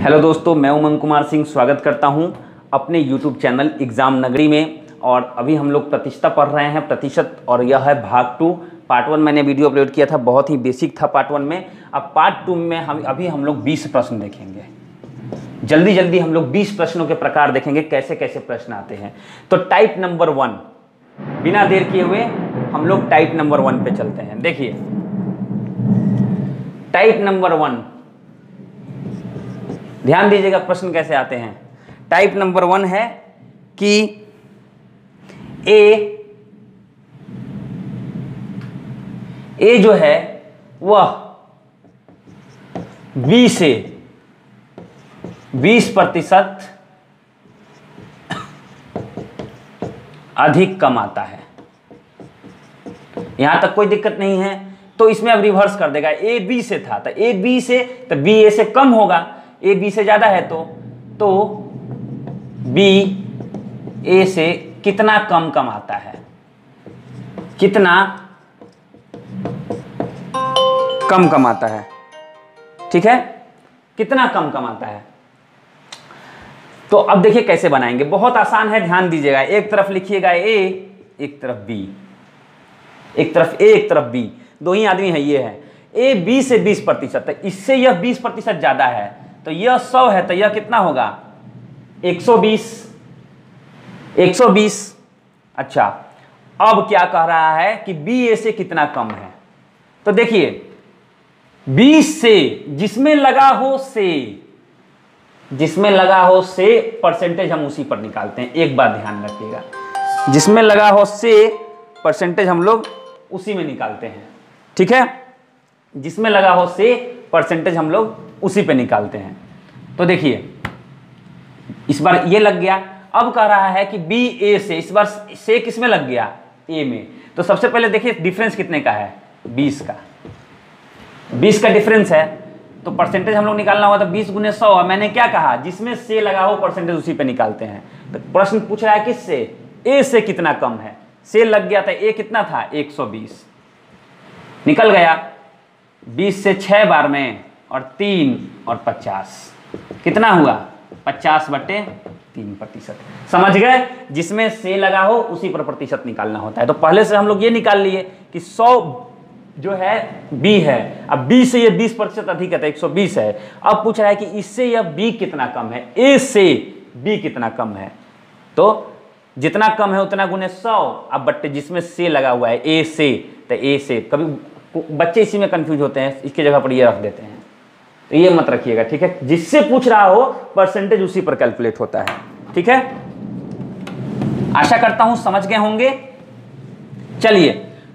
Hello दोस्तों, मैं उमंग कुमार सिंह स्वागत करता हूं अपने YouTube चैनल एग्ज़ाम नगरी में। और अभी हम लोग प्रतिशतता पढ़ रहे हैं, प्रतिशत, और यह है भाग 2। पार्ट 1 मैंने वीडियो अपलोड किया था, बहुत ही बेसिक था पार्ट 1 में। अब पार्ट 2 में हम लोग 20 प्रश्न देखेंगे। जल्दी जल्दी हम लोग 20 प्रश्नों के प्रकार देखेंगे, कैसे कैसे प्रश्न आते हैं। तो टाइप नंबर 1, बिना देर किए हुए हम लोग टाइप नंबर 1 पे चलते हैं। देखिए टाइप नंबर 1, ध्यान दीजिएगा प्रश्न कैसे आते हैं। टाइप नंबर 1 है कि ए जो है वह बी से 20% अधिक कमाता है। यहां तक कोई दिक्कत नहीं है। तो इसमें अब रिवर्स कर देगा, ए बी से था तो ए बी से, तो बी ए से कम होगा, ए बी से ज्यादा है तो बी ए से कितना कम कमाता है, कितना कम कमाता है। ठीक है, कितना कम कमाता है। तो अब देखिए कैसे बनाएंगे, बहुत आसान है, ध्यान दीजिएगा। एक तरफ लिखिएगा ए, एक तरफ बी, एक तरफ ए एक तरफ बी, दो ही आदमी है। ये है ए बी से 20%, तो इससे यह 20% ज्यादा है, तो यह 100 है, तो यह कितना होगा 120। 120। अच्छा, अब क्या कह रहा है कि बी ए से कितना कम है। तो देखिए 20 से, जिसमें लगा हो से, जिसमें लगा हो से परसेंटेज हम उसी पर निकालते हैं। एक बात ध्यान रखिएगा, जिसमें लगा हो से परसेंटेज हम लोग उसी में निकालते हैं। ठीक है, जिसमें लगा हो से परसेंटेज हम लोग उसी पे निकालते हैं। तो देखिए इस बार ये लग गया। अब कह रहा है कि बी ए से, इस बार से किसमें लग गया, ए में। तो सबसे पहले देखिए डिफरेंस कितने का है, 20 का। 20 का डिफरेंस है, तो परसेंटेज हम लोग निकालना होगा। तो 20 गुने 100, मैंने क्या कहा, जिसमें से लगा हो परसेंटेज उसी पे निकालते हैं। तो प्रश्न पूछ रहा है किससे, ए से कितना कम है। से लग गया था, ए कितना था 120, निकल गया 20 से 6 बार में, और 3 और 50 कितना हुआ 50/3%। समझ गए, जिसमें से लगा हो उसी पर प्रतिशत निकालना होता है। तो पहले से हम लोग ये निकाल लिए कि 100 जो है बी है, अब बी से ये 20% अधिक है तो 120 है। अब पूछ रहा है कि इससे यह बी कितना कम है, ए से बी कितना कम है। तो जितना कम है उतना गुने 100। अब बट्टे जिसमें से लगा हुआ है ए से, तो ए से, कभी बच्चे इसी में कंफ्यूज होते हैं, इसकी जगह पर ये रख देते हैं, तो ये मत रखिएगा। ठीक है, जिससे पूछ रहा हो परसेंटेज उसी पर कैलकुलेट होता है। ठीक है, आशा करता हूं समझ गए होंगे। चलिए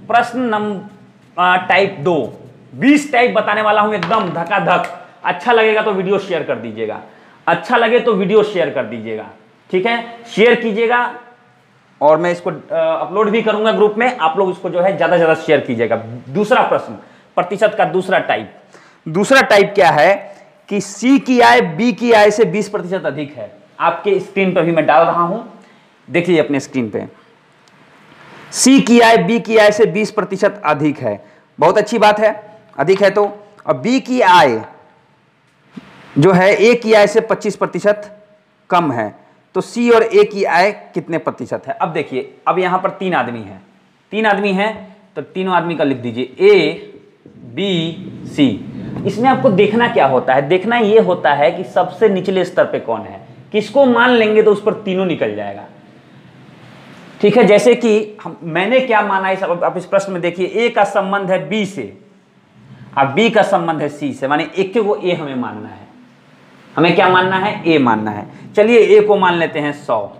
प्रश्न नंबर टाइप 2, 20 टाइप बताने वाला हूं एकदम धकाधक। अच्छा लगेगा तो वीडियो शेयर कर दीजिएगा, अच्छा लगे तो वीडियो शेयर कर दीजिएगा। ठीक है, शेयर कीजिएगा, और मैं इसको अपलोड भी करूंगा ग्रुप में। आप लोग इसको जो है ज्यादा से ज्यादा शेयर कीजिएगा। दूसरा प्रश्न, प्रतिशत का दूसरा टाइप। दूसरा टाइप क्या है कि सी की आय बी की आय से 20% अधिक है। आपके स्क्रीन पर भी मैं डाल रहा हूं, देखिए अपने स्क्रीन पे। सी की आय बी की आय से 20% अधिक है, बहुत अच्छी बात है, अधिक है। तो अब बी की आय जो है ए की आय से 25% कम है, तो सी और ए की आय कितने प्रतिशत है। अब देखिए, अब यहां पर 3 आदमी हैं, 3 आदमी हैं, तो तीनों आदमी का लिख दीजिए ए बी सी। इसमें आपको देखना क्या होता है, देखना ये होता है कि सबसे निचले स्तर पे कौन है। किसको मान लेंगे तो उस पर तीनों निकल जाएगा। ठीक है, जैसे कि मैंने क्या माना है, आप इस प्रश्न में देखिए, ए का संबंध है बी से, अब बी का संबंध है सी से, माने एक को ए हमें मानना है। हमें क्या मानना है, ए मानना है। चलिए ए को मान लेते हैं 100।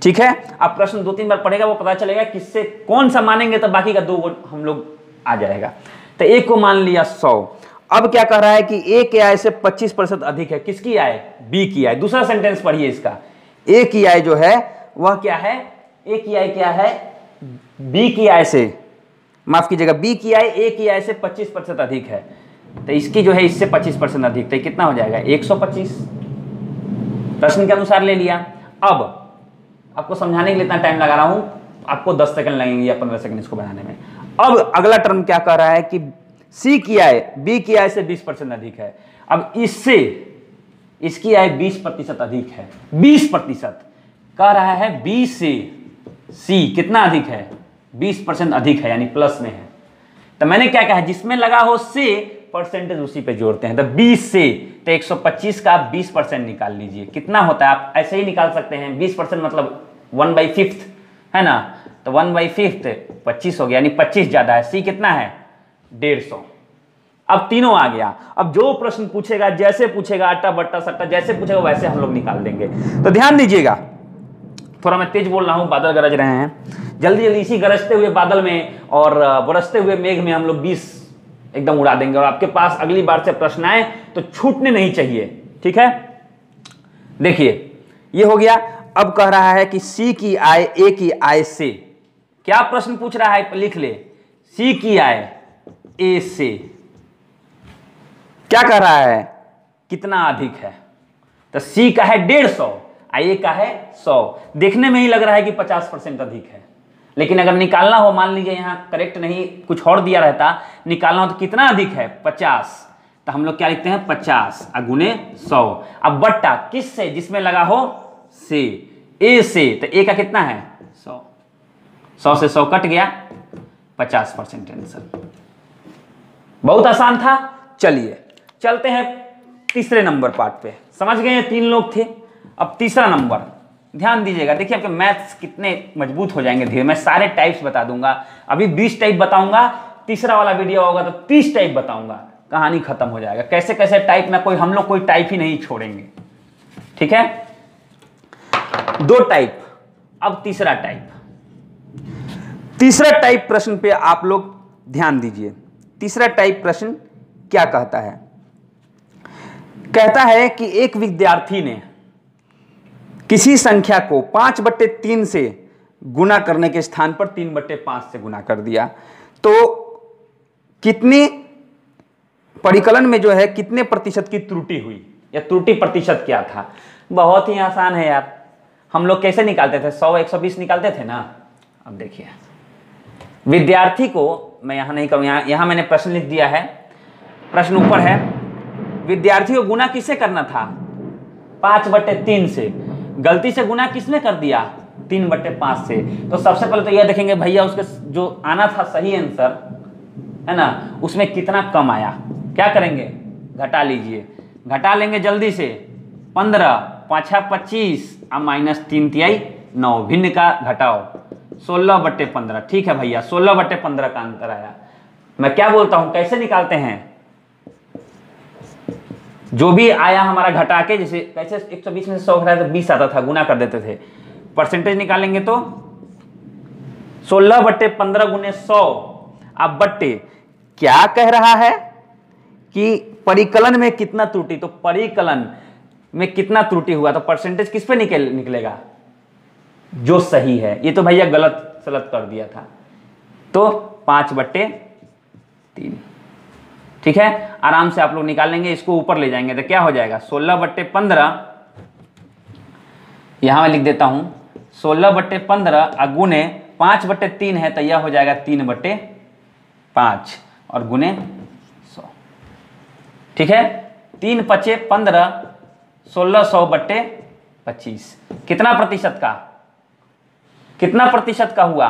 ठीक है, अब प्रश्न 2-3 बार पढ़ेगा, वो पता चलेगा किससे कौन सा मानेंगे, तो बाकी का 2 हम लोग आ जाएगा। तो ए को मान लिया 100। अब क्या कह रहा है कि ए की आय से 25% अधिक है। किसकी आय, बी की आय। दूसरा सेंटेंस पढ़िए इसका, ए की आय जो है वह क्या है, ए की आय क्या है, बी की आय से, माफ कीजिएगा, बी की आय ए की आय से 25% अधिक है, तो इसकी जो है इससे 25% अधिक, तो कितना हो जाएगा 125। प्रश्न के अनुसार ले लिया। अब आपको समझाने के लिए इतना टाइम लगा रहा हूं, आपको 10 सेकंड लगेंगे या 15 सेकंड इसको बनाने में। अब अगला टर्म क्या कह रहा है कि सी की आय बी की आय से 20% अधिक है। अब इससे इसकी आय 20% अधिक है। 20% कह रहा है बी से सी कितना अधिक है, 20% अधिक है, यानी प्लस में है। तो मैंने क्या कहा, जिसमें लगा हो से परसेंटेज उसी पे जोड़ते हैं। तो 20 से तो 125 का आप 20% निकाल लीजिए, कितना होता है आप ऐसे ही निकाल सकते हैं। 20% मतलब 1/5 है ना, तो 1/5 25 हो गया, यानी 25 ज्यादा है। सी कितना है 150। अब तीनों आ गया। अब जो प्रश्न पूछेगा, जैसे पूछेगा अट्टा बट्टा सट्टा जैसे पूछेगा वैसे हम लोग निकाल देंगे। तो ध्यान दीजिएगा, थोड़ा मैं तेज बोल रहा हूं, बादल गरज रहे हैं। जल्दी जल्दी इसी गरजते हुए बादल में और बरसते हुए मेघ में हम लोग 20 एकदम उड़ा देंगे। और आपके पास अगली बार से प्रश्न आए तो छूटने नहीं चाहिए, ठीक है। देखिए ये हो गया। अब कह रहा है कि सी की आय ए की आय से, क्या प्रश्न पूछ रहा है लिख ले, सी की आय ए से क्या कह रहा है, कितना अधिक है। तो सी का है 150, ए का है 100। देखने में ही लग रहा है कि 50% अधिक है, लेकिन अगर निकालना हो, मान लीजिए यहां करेक्ट नहीं कुछ और दिया रहता, निकालना हो तो कितना अधिक है 50, तो हम लोग क्या लिखते हैं 50 गुने 100। अब बट्टा किस से, जिसमें लगा हो से, ए से, तो ए का कितना है 100, 100 से 100 कट गया, 50% आंसर। बहुत आसान था। चलिए चलते हैं तीसरे नंबर पार्ट पे। समझ गए, ये 3 लोग थे। अब तीसरा नंबर ध्यान दीजिएगा। देखिए आपके मैथ्स कितने मजबूत हो जाएंगे धीरे। मैं सारे टाइप्स बता दूंगा, अभी 20 टाइप बताऊंगा, तीसरा वाला वीडियो होगा तो 30 टाइप बताऊंगा, कहानी खत्म हो जाएगा। कैसे कैसे टाइप में कोई, हम लोग कोई टाइप ही नहीं छोड़ेंगे, ठीक है। 2 टाइप, अब तीसरा टाइप। तीसरा टाइप प्रश्न पे आप लोग ध्यान दीजिए। तीसरा टाइप प्रश्न क्या कहता है, कहता है कि एक विद्यार्थी ने किसी संख्या को 5/3 से गुना करने के स्थान पर 3/5 से गुना कर दिया, तो कितने परिकलन में जो है कितने प्रतिशत की त्रुटि हुई, या त्रुटि प्रतिशत क्या था। बहुत ही आसान है यार, हम लोग कैसे निकालते थे, 100 120 निकालते थे ना। अब देखिए विद्यार्थी को, मैं यहां नहीं करूं, यहां मैंने प्रश्न लिख दिया है, प्रश्न ऊपर है। विद्यार्थी को गुना किससे करना था, 5/3 से। गलती से गुना किसने कर दिया, 3/5 से। तो सबसे पहले तो यह देखेंगे भैया उसके जो आना था सही आंसर है ना, उसमें कितना कम आया। क्या करेंगे, घटा लीजिए, घटा लेंगे जल्दी से। 15 5 25 और -3 तिहाई 9, भिन्न का घटाओ 16/15। ठीक है भैया, 16/15 का अंतर आया। मैं क्या बोलता हूं, कैसे निकालते हैं, जो भी आया हमारा घटा के, जैसे कैसे 120 में से 100 घटाए तो 20 आता था, गुना कर देते थे। परसेंटेज निकालेंगे तो 16/15 गुने 100। अब बट्टे क्या कह रहा है कि परिकलन में कितना त्रुटि, तो परिकलन में कितना त्रुटि हुआ, तो परसेंटेज किस पे निकलेगा, जो सही है। ये तो भैया गलत सलत कर दिया था, तो 5/3। ठीक है, आराम से आप लोग निकाल लेंगे, इसको ऊपर ले जाएंगे तो क्या हो जाएगा 16/15, यहां मैं लिख देता हूं 16/15 गुने 5/3 है, तो यह हो जाएगा 3/5 और गुने 100। ठीक है, 3 5 15, 1600/25 कितना प्रतिशत का, कितना प्रतिशत का हुआ,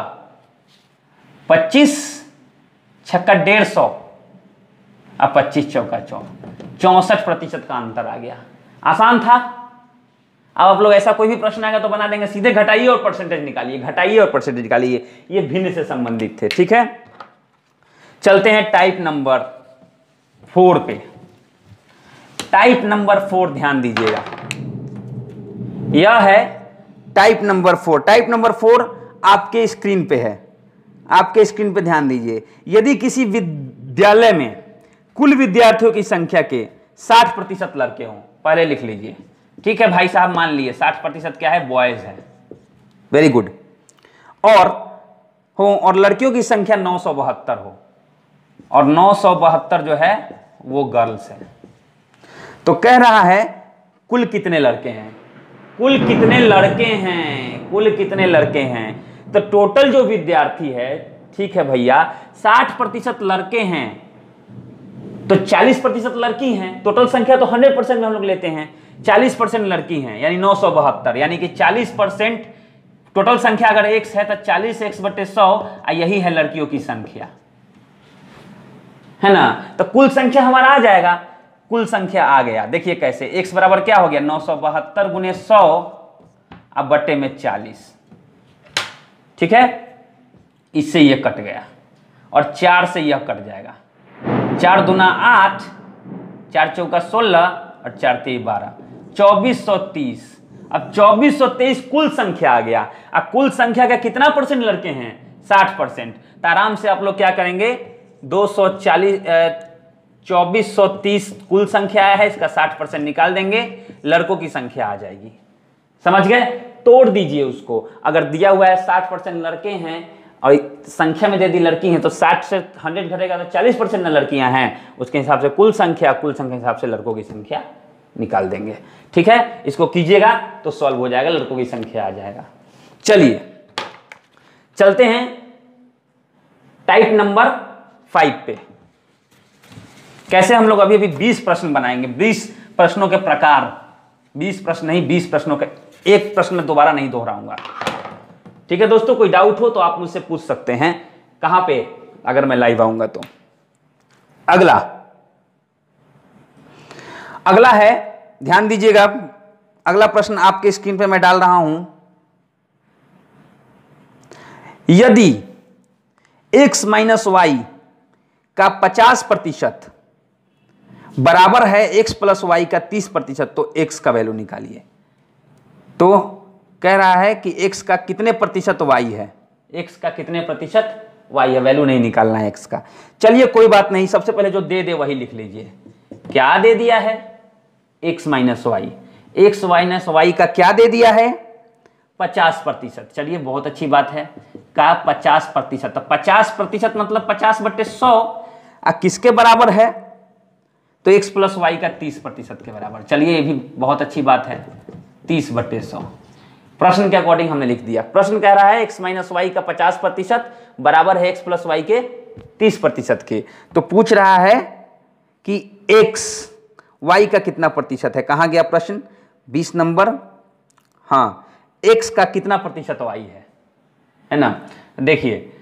25 छक्का 150 अब 25 चौका 64% का अंतर आ गया। आसान था। अब आप लोग ऐसा कोई भी प्रश्न आएगा तो बना देंगे, सीधे घटाइए और परसेंटेज निकालिए, घटाइए और परसेंटेज निकालिए, ये भिन्न से संबंधित थे। ठीक है, चलते हैं टाइप नंबर 4 पे। टाइप नंबर 4 ध्यान दीजिएगा, यह है टाइप नंबर 4। टाइप नंबर 4 आपके स्क्रीन पे है, आपके स्क्रीन पे ध्यान दीजिए। यदि किसी विद्यालय में कुल विद्यार्थियों की संख्या के 60% लड़के हों, पहले लिख लीजिए। ठीक है भाई साहब, मान लिए 60% क्या है, बॉयज है, वेरी गुड, और लड़कियों की संख्या 972 हो, और 972 जो है वो गर्ल्स है। तो कह रहा है कुल कितने लड़के हैं, कुल कितने लड़के हैं, कुल कितने लड़के हैं। तो टोटल जो विद्यार्थी है, ठीक है भैया, 60% लड़के हैं तो 40% लड़की हैं। टोटल संख्या तो 100% में हम लोग लेते हैं, 40% लड़की हैं, यानी 972, यानी कि 40% टोटल संख्या अगर x है तो 40x/100, यही है लड़कियों की संख्या, है ना। तो कुल संख्या हमारा आ जाएगा, कुल संख्या आ गया। देखिए कैसे, x बराबर क्या हो गया, 972 गुने 100 अब बट्टे में 40, ठीक है। इससे यह कट गया और 4 से यह कट जाएगा, 4 दूना 8, 4 चौका 16 और 4 तेई 12, 2430। अब 2423 कुल संख्या आ गया। अब कुल संख्या का कितना परसेंट लड़के हैं, 60%। तो आराम से आप लोग क्या करेंगे, 2430 कुल संख्या है, इसका 60% निकाल देंगे, लड़कों की संख्या आ जाएगी। समझ गए, तोड़ दीजिए उसको। अगर दिया हुआ है 60% लड़के हैं और संख्या में दे दी लड़की हैं, तो 60 से 100 घटेगा तो 40% न लड़कियां हैं, उसके हिसाब से कुल संख्या के हिसाब से लड़कों की संख्या निकाल देंगे। ठीक है, इसको कीजिएगा तो सॉल्व हो जाएगा, लड़कों की संख्या आ जाएगा। चलिए चलते हैं टाइप नंबर 5 पे। कैसे हम लोग अभी 20 प्रश्न बनाएंगे, 20 प्रश्नों के प्रकार, 20 प्रश्न नहीं, 20 प्रश्नों के, एक प्रश्न में दोबारा नहीं दोहराऊंगा। ठीक है दोस्तों, कोई डाउट हो तो आप मुझसे पूछ सकते हैं। कहां पे, अगर मैं लाइव आऊंगा तो। अगला है, ध्यान दीजिएगा, अगला प्रश्न आपके स्क्रीन पे मैं डाल रहा हूं। यदि x माइनस वाई का 50% बराबर है x प्लस वाई का 30%, तो x का वैल्यू निकालिए। तो कह रहा है कि x का कितने प्रतिशत y है, x का कितने प्रतिशत y है, वैल्यू नहीं निकालना है x का। चलिए कोई बात नहीं, सबसे पहले जो दे दे वही लिख लीजिए। क्या दे दिया है, x minus y, x minus y का क्या दे दिया है, 50%। चलिए बहुत अच्छी बात है, का 50%। तो 50% मतलब 50/100 किसके बराबर है, तो x प्लस वाई का 30% के बराबर। चलिए ये भी बहुत अच्छी बात है, 30/100। प्रश्न के अकॉर्डिंग हमने लिख दिया। प्रश्न कह रहा है x माइनस वाई का 50% बराबर है x प्लस वाई के 30% के। तो पूछ रहा है कि x y का कितना प्रतिशत है। कहां गया प्रश्न, 20 नंबर। हाँ, x का कितना प्रतिशत y है ना। देखिए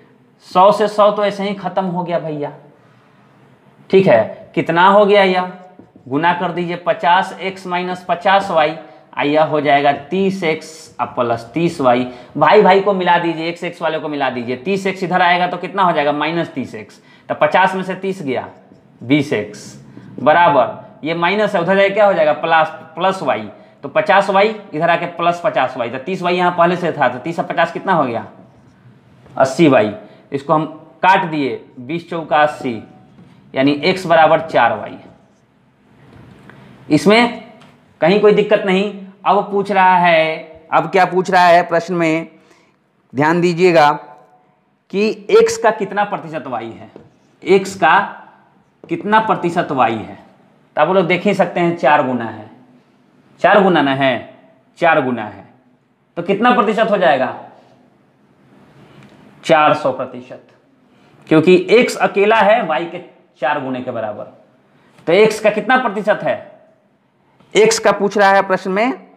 100 से 100 तो ऐसे ही खत्म हो गया भैया। ठीक है, कितना हो गया, यह गुना कर दीजिए, 50x माइनस 50y, यह हो जाएगा 30x प्लस 30y। भाई भाई को मिला दीजिए, x वाले को मिला दीजिए, 30x इधर आएगा तो कितना हो जाएगा, माइनस 30x। तो 50 में से 30 गया, 20x बराबर, ये माइनस है, उधर जाए क्या हो जाएगा, प्लस y। तो 50y इधर आके प्लस 50y, तो 30y यहाँ पहले से था, तो 30 और 50 कितना हो गया, 80y। इसको हम काट दिए, 20 चौका 80, यानी x बराबर 4y। इसमें कहीं कोई दिक्कत नहीं। अब पूछ रहा है, अब क्या पूछ रहा है प्रश्न में, ध्यान दीजिएगा कि x का कितना प्रतिशत y है, x का कितना प्रतिशत y है। तो आप लोग देख ही सकते हैं, 4 गुना है, 4 गुना ना है, 4 गुना है, तो कितना प्रतिशत हो जाएगा, 400%, क्योंकि x अकेला है y के 4 गुने के बराबर। तो x का कितना प्रतिशत है, x का पूछ रहा है प्रश्न में,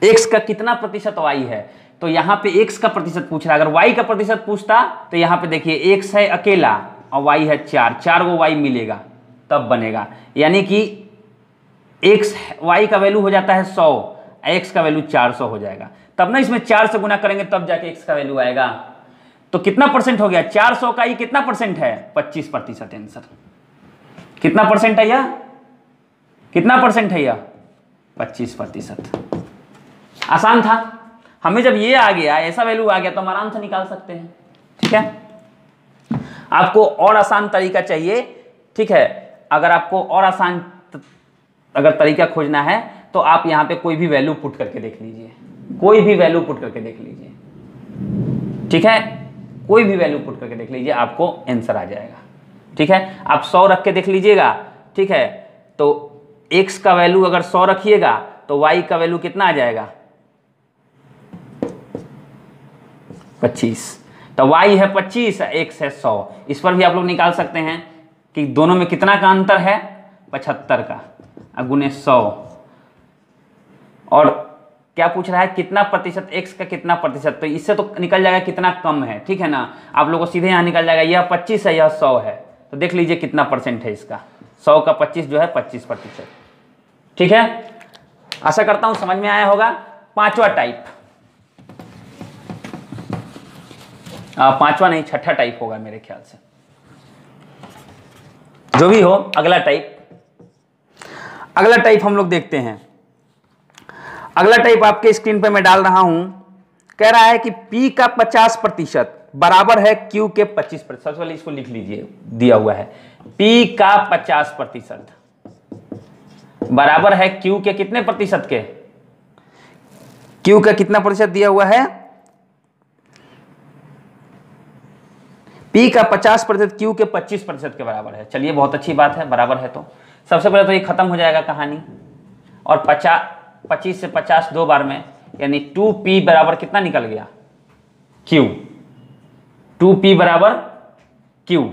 x का कितना प्रतिशत y है। तो यहां पे x का प्रतिशत पूछ रहा है। अगर y का प्रतिशत पूछता तो यहां पे देखिए x है अकेला और y है 4 को y मिलेगा तब बनेगा, यानी कि x y का वैल्यू हो जाता है 100, x का वैल्यू 400 हो जाएगा। तब ना इसमें 4 से गुना करेंगे तब जाके x का वैल्यू आएगा। तो कितना परसेंट हो गया, 400 का ये कितना परसेंट है, 25% आंसर। कितना परसेंट है यह, कितना परसेंट है यह, 25%। आसान था। हमें जब ये आ गया, ऐसा वैल्यू आ गया, तो हम आराम से निकाल सकते हैं। ठीक है, आपको और आसान तरीका चाहिए, ठीक है, अगर आपको और आसान अगर तरीका खोजना है तो आप यहां पे कोई भी वैल्यू पुट करके देख लीजिए, कोई भी वैल्यू पुट करके देख लीजिए। ठीक है, कोई भी वैल्यू पुट करके देख लीजिए, आपको आंसर आ जाएगा। ठीक है, आप 100 रख के देख लीजिएगा। ठीक है, तो x का वैल्यू अगर 100 रखिएगा तो y का वैल्यू कितना आ जाएगा, 25। तो y है 25, x है 100। इस पर भी आप लोग निकाल सकते हैं कि दोनों में कितना का अंतर है, 75 का। गुने 100, और क्या पूछ रहा है कितना प्रतिशत, x का कितना प्रतिशत, तो इससे तो निकल जाएगा कितना कम है, ठीक है ना। आप लोगों को सीधे यहाँ निकल जाएगा, यह 25 है, यह 100 है, तो देख लीजिए कितना परसेंट है इसका, 100 का 25 जो है 25%, ठीक है। आशा करता हूं समझ में आया होगा। पांचवा टाइप, पांचवा नहीं छठा टाइप होगा मेरे ख्याल से, जो भी हो। अगला टाइप हम लोग देखते हैं। अगला टाइप आपके स्क्रीन पे मैं डाल रहा हूं, कह रहा है कि P का 50% बराबर है Q के 25%। सबसे पहले इसको लिख लीजिए, दिया हुआ है P का 50% बराबर है Q के कितने प्रतिशत के, Q का कितना प्रतिशत दिया हुआ है, P का 50% Q के 25% के बराबर है। चलिए बहुत अच्छी बात है, बराबर है तो सबसे पहले तो ये खत्म हो जाएगा कहानी, और 25 से 50 दो बार में, यानी 2P बराबर कितना निकल गया, Q, 2P बराबर Q।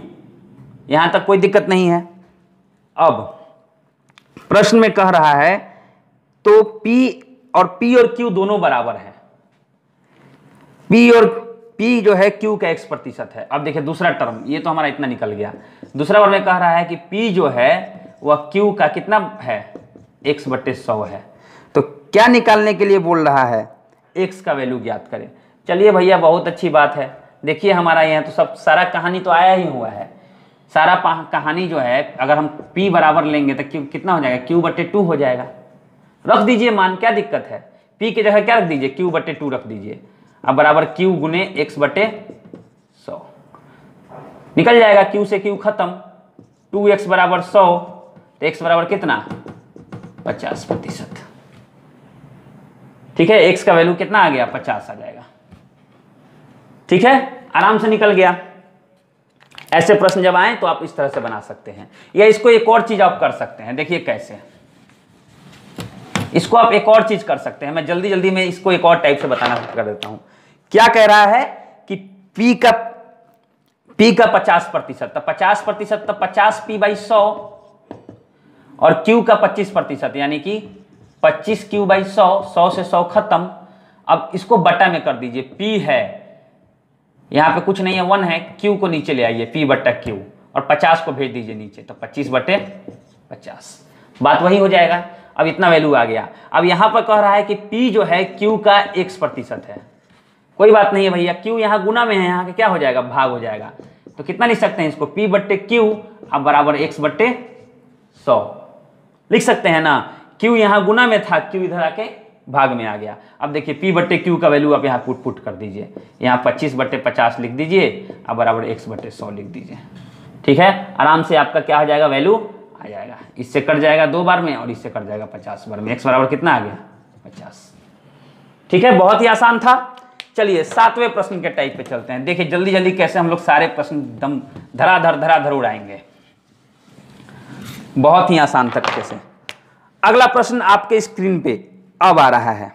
यहां तक कोई दिक्कत नहीं है। अब प्रश्न में कह रहा है तो P और Q दोनों बराबर है, P जो है Q का x% है। अब देखिए दूसरा टर्म, ये तो हमारा इतना निकल गया। दूसरा बार में कह रहा है कि P जो है वह Q का कितना है, x/100 है। तो क्या निकालने के लिए बोल रहा है, x का वैल्यू ज्ञात करें। चलिए भैया बहुत अच्छी बात है, देखिए हमारा यहाँ तो सब सारा कहानी तो आया ही हुआ है। सारा कहानी जो है अगर हम P बराबर लेंगे तो Q कितना हो जाएगा, Q/2 हो जाएगा। रख दीजिए मान, क्या दिक्कत है, P की जगह क्या रख दीजिए, Q/2 रख दीजिए। अब बराबर Q गुने x/100 निकल जाएगा, Q से Q खत्म, 2x बराबर 100, तो x बराबर कितना, 50%, ठीक है। x का वैल्यू कितना आ गया, 50 आ जाएगा, ठीक है, आराम से निकल गया। ऐसे प्रश्न जब आए तो आप इस तरह से बना सकते हैं, या इसको एक और चीज आप कर सकते हैं। देखिए कैसे, इसको आप एक और चीज कर सकते हैं। मैं जल्दी में इसको एक और टाइप से बताना कर देता हूं। क्या कह रहा है कि P का 50%, तो 50% तो 50P/100, और Q का 25%, यानी कि 25Q/100, 100 से 100 खत्म। अब इसको बटा में कर दीजिए, P है यहां पे कुछ नहीं है, 1 है, Q को नीचे ले आइए, P/Q, और 50 को भेज दीजिए नीचे, तो 25/50, बात वही हो जाएगा। अब इतना वैल्यू आ गया। अब यहां पर कह रहा है कि P जो है Q का x% है। कोई बात नहीं है भैया, Q यहां गुना में है, यहां के क्या हो जाएगा, भाग हो जाएगा। तो कितना लिख सकते हैं इसको, P/Q अब बराबर x/100 लिख सकते हैं ना। Q यहां गुना में था, Q इधर आके भाग में आ गया। अब देखिए P/Q का वैल्यू आप यहाँ पुट कर दीजिए, यहाँ 25/50 लिख दीजिए, अब बराबर x/100 लिख दीजिए, ठीक है। आराम से आपका क्या हो जाएगा, वैल्यू आ जाएगा। इससे कट जाएगा 2 बार में, और इससे कट जाएगा 50 बार में। x बराबर कितना आ गया, 50, ठीक है। बहुत ही आसान था। चलिए 7वें प्रश्न के टाइप पे चलते हैं। देखिए जल्दी कैसे हम लोग सारे प्रश्न दम धराधर उड़ाएंगे, बहुत ही आसान तरीके से। अगला प्रश्न आपके स्क्रीन पे अब आ रहा है,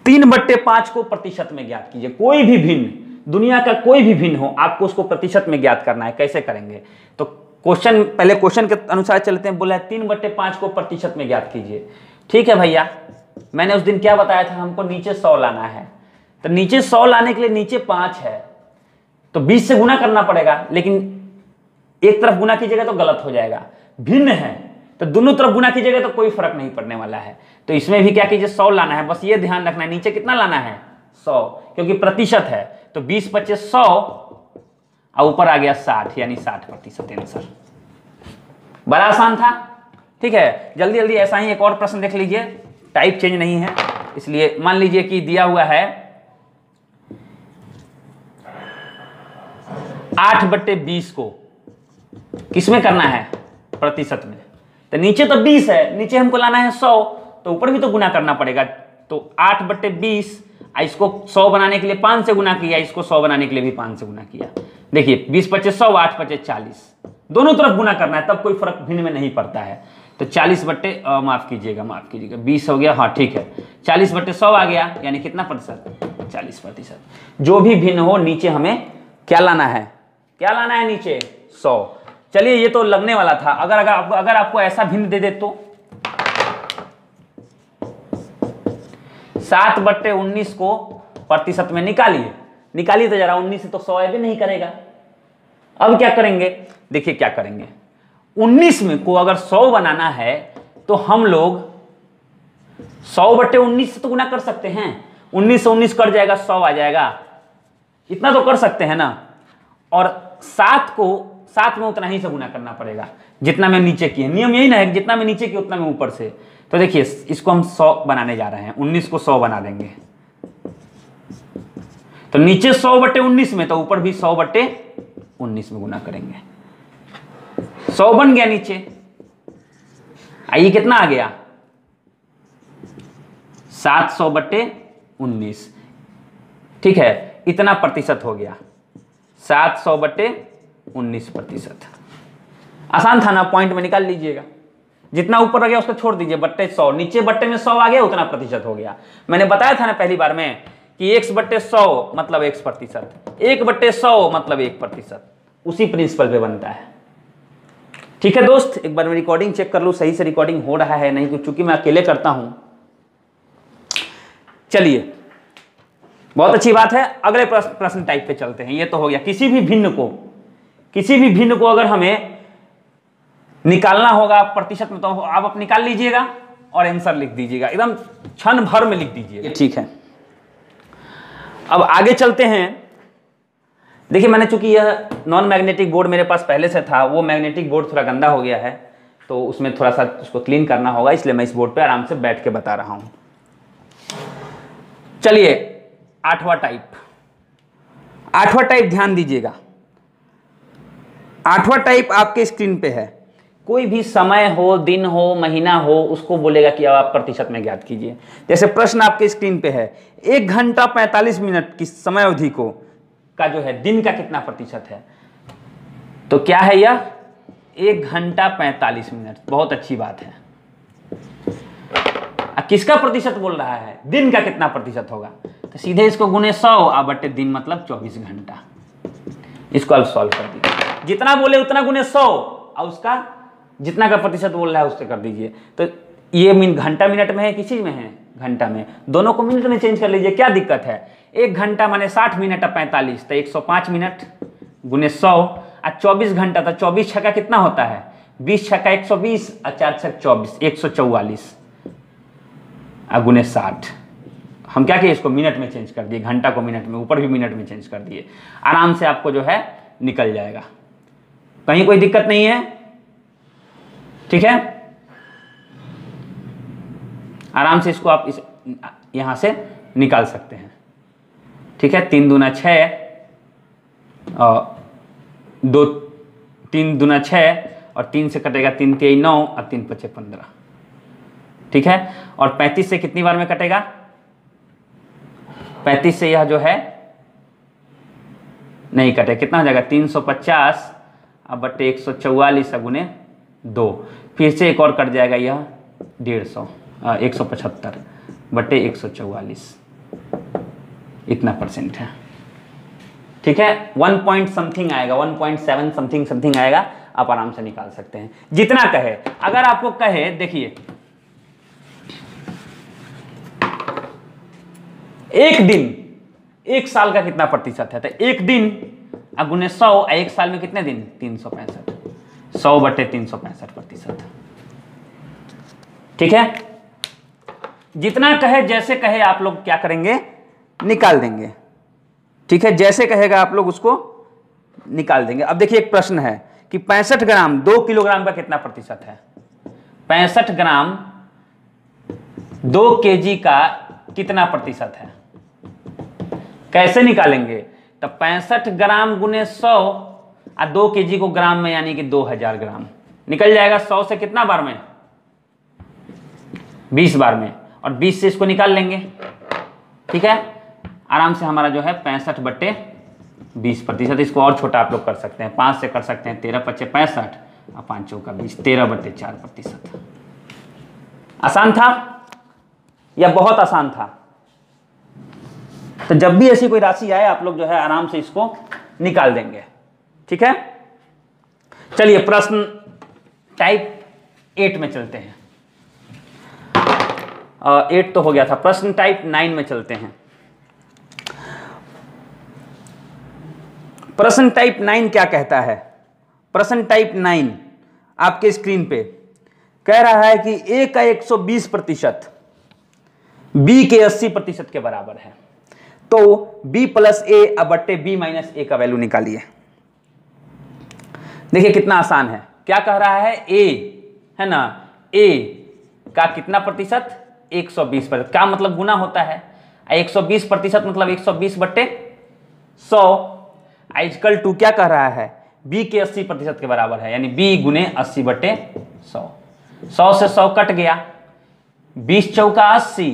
3/5 को प्रतिशत में ज्ञात कीजिए। कोई भी भिन्न, दुनिया का कोई भी भिन्न हो, आपको उसको प्रतिशत में ज्ञात करना है। कैसे करेंगे, तो क्वेश्चन, पहले क्वेश्चन के अनुसार चलते हैं। बोला है 3/5 को प्रतिशत में ज्ञात कीजिए। ठीक है भैया, मैंने उस दिन क्या बताया था, हमको नीचे 100 लाना है। तो नीचे 100 लाने के लिए नीचे 5 है, तो 20 से गुना करना पड़ेगा, लेकिन एक तरफ गुना कीजिएगा तो गलत हो जाएगा। भिन्न है तो दोनों तरफ गुना कीजिएगा तो कोई फर्क नहीं पड़ने वाला है। तो इसमें भी क्या कीजिए, 100 लाना है। बस ये ध्यान रखना है, नीचे कितना लाना है, 100, क्योंकि प्रतिशत है। तो 20 × 25 100, और ऊपर आ गया 60, यानी 60% आंसर। बड़ा आसान था। ठीक है, जल्दी ऐसा ही एक और प्रश्न देख लीजिए, टाइप चेंज नहीं है इसलिए। मान लीजिए कि दिया हुआ है 8/20 को किसमें करना है, प्रतिशत में। तो नीचे तो 20 है, नीचे हमको लाना है 100, तो ऊपर भी तो गुना करना पड़ेगा। तो 8/20, इसको 100 बनाने के लिए 5 से गुना किया, इसको 100 बनाने के लिए भी 5 से गुना किया। देखिए 20 × 25 100, 8 × 25 40, दोनों तरफ गुना करना है, तब कोई फर्क भिन्न में नहीं पड़ता है। तो 40 माफ कीजिएगा 20 हो गया, हाँ ठीक है, 40/100 आ गया, यानी कितना प्रतिशत, 40%। जो भी भिन्न हो नीचे हमें क्या लाना है, नीचे 100। चलिए ये तो लगने वाला था। अगर आपको ऐसा भिन्न दे दे तो 7/19 को प्रतिशत में निकालिए तो जरा। 19 से तो 100 भी नहीं करेगा। अब क्या करेंगे, देखिए क्या करेंगे। 19 में को अगर 100 बनाना है तो हम लोग 100/19 से तो गुना कर सकते हैं। 19 से 19 कट जाएगा, 100 आ जाएगा। इतना तो कर सकते हैं ना। और 7 में उतना ही से गुना करना पड़ेगा जितना में नीचे किए। नियम यही ना है, जितना में नीचे किए उतना में ऊपर से। तो देखिए इसको हम 100 बनाने जा रहे हैं। 19 को 100 बना देंगे तो नीचे 100/19 में, तो ऊपर भी 100/19 में गुना करेंगे। 100 बन गया नीचे। आइए कितना आ गया, 700/19। ठीक है, इतना प्रतिशत हो गया, 700/19%। आसान था ना, पॉइंट में निकाल लीजिएगा। जितना ऊपर आ गया उसको छोड़ दीजिए, बट्टे 100, नीचे बट्टे में 100 आ गया, उतना प्रतिशत हो गया। मैंने बताया था ना पहली बार में कि 1/100 मतलब 1%, 1/100 मतलब 1%। उसी प्रिंसिपल पे बनता है। ठीक है दोस्त, एक बार मैं रिकॉर्डिंग चेक कर लूं सही से रिकॉर्डिंग हो रहा है नहीं, तो चूंकि मैं अकेले करता हूं। चलिए बहुत अच्छी बात है। अगले प्रश्न टाइप पे चलते हैं। ये तो हो गया किसी भी भिन्न को अगर हमें निकालना होगा प्रतिशत में, तो आप अब निकाल लीजिएगा और आंसर लिख दीजिएगा, एकदम क्षण भर में लिख दीजिएगा। ठीक है, अब आगे चलते हैं। देखिए मैंने चूंकि यह नॉन मैग्नेटिक बोर्ड मेरे पास पहले से था, वो मैग्नेटिक बोर्ड थोड़ा गंदा हो गया है, तो उसमें थोड़ा सा उसको क्लीन करना होगा, इसलिए मैं इस बोर्ड पे आराम से बैठ के बता रहा हूं। चलिए 8वां टाइप ध्यान दीजिएगा। 8वां टाइप आपके स्क्रीन पे है। कोई भी समय हो, दिन हो, महीना हो, उसको बोलेगा कि अब आप प्रतिशत में ज्ञात कीजिए। जैसे प्रश्न आपके स्क्रीन पे है, 1 घंटा 45 मिनट की समय अवधि को का जो है दिन का कितना प्रतिशत है। तो क्या है यह, 1 घंटा 45 मिनट। बहुत अच्छी बात है। किसका प्रतिशत बोल रहा है, दिन का कितना प्रतिशत होगा। तो सीधे इसको गुने 100 बट्टे दिन मतलब 24 घंटा। इसको अब सॉल्व कर दीजिए। जितना बोले उतना गुने 100 और उसका जितना का प्रतिशत बोल रहा है उससे कर दीजिए। तो ये घंटा मिनट में है, किसी में है घंटा में, दोनों को मिनट में चेंज कर लीजिए, क्या दिक्कत है। 1 घंटा माने 60 मिनट और 45, तो 105 मिनट गुने 100 और 24 घंटा, तो 24 छक्का कितना होता है, 20 छक्का 120 और 4 छक्का 24, 144 और गुने 60। हम क्या किए, इसको मिनट में चेंज कर दिए, घंटा को मिनट में, ऊपर भी मिनट में चेंज कर दिए। आराम से आपको जो है निकल जाएगा, कहीं कोई दिक्कत नहीं है। ठीक है, आराम से इसको आप यहां से निकाल सकते हैं। ठीक है, 3 दूना 6 और 3 दूना 6 और 3 से कटेगा 3 तिहाई 9 और 3 पचे 15। ठीक है, और 35 से कितनी बार में कटेगा, 35 से यह जो है नहीं कटे, कितना हो जाएगा 350 अब बट्टे 144 गुने 2, फिर से एक और कट जाएगा यह 175 बट्टे 144, इतना परसेंट है। ठीक है, 1 पॉइंट समथिंग आएगा, 1.7 समथिंग आएगा। आप आराम से निकाल सकते हैं जितना कहे। अगर आपको कहे, देखिए एक दिन 1 साल का कितना प्रतिशत है, तो 1 दिन गुने 100, 1 साल में कितने दिन, 365, 100 बटे 365%। ठीक है, जितना कहे जैसे कहे आप लोग क्या करेंगे, निकाल देंगे। ठीक है, जैसे कहेगा आप लोग उसको निकाल देंगे। अब देखिए एक प्रश्न है कि 65 ग्राम 2 किलोग्राम का कितना प्रतिशत है। 65 ग्राम 2 केजी का कितना प्रतिशत है, कैसे निकालेंगे। तो 65 ग्राम गुने 100 और 2 केजी को ग्राम में यानी कि 2000 ग्राम निकल जाएगा। 100 से कितना बार में, 20 बार में, और 20 से इसको निकाल लेंगे। ठीक है, आराम से हमारा जो है 65 बट्टे 20%। इसको और छोटा आप लोग कर सकते हैं, 5 से कर सकते हैं, 13 पच्चे 65 और 5 चौका 20, 13 बट्टे 4%। आसान था या बहुत आसान था। तो जब भी ऐसी कोई राशि आए आप लोग जो है आराम से इसको निकाल देंगे। ठीक है, चलिए प्रश्न टाइप 8 में चलते हैं। 8 तो हो गया था, प्रश्न टाइप 9 में चलते हैं। प्रश्न टाइप 9 क्या कहता है? प्रश्न टाइप 9 आपके स्क्रीन पे कह रहा है कि ए का 120% बी के 80% के बराबर है, तो बी प्लस ए अब बट्टे बी माइनस ए का वैल्यू निकालिए। देखिए कितना आसान है। क्या कह रहा है? ए है ना, ए का कितना प्रतिशत? 120%। क्या मतलब गुना होता है? 120% मतलब 120 बट्टे 100 इक्वल टू क्या कह रहा है? बी के 80% के बराबर है, यानी बी गुने 80 बट्टे 100। 100 से 100 कट गया, 20 चौका 80,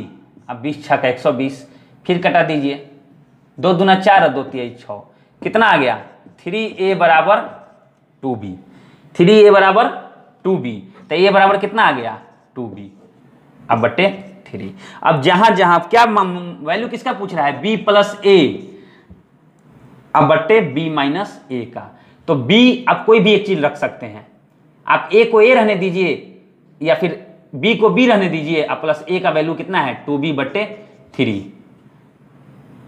अब 20 छक्का 120, फिर कटा दीजिए, 2 दूना 4 और 2 तिया 6, कितना आ गया? 3a बराबर 2b। 3a बराबर 2b, तो a बराबर कितना आ गया? 2b अब बट्टे 3। अब जहां जहां क्या वैल्यू किसका पूछ रहा है? b प्लस a अब बट्टे b माइनस a का। तो b आप कोई भी एक चीज रख सकते हैं, आप a को a रहने दीजिए या फिर b को b रहने दीजिए, अब प्लस a का वैल्यू कितना है? 2b बट्टे 3,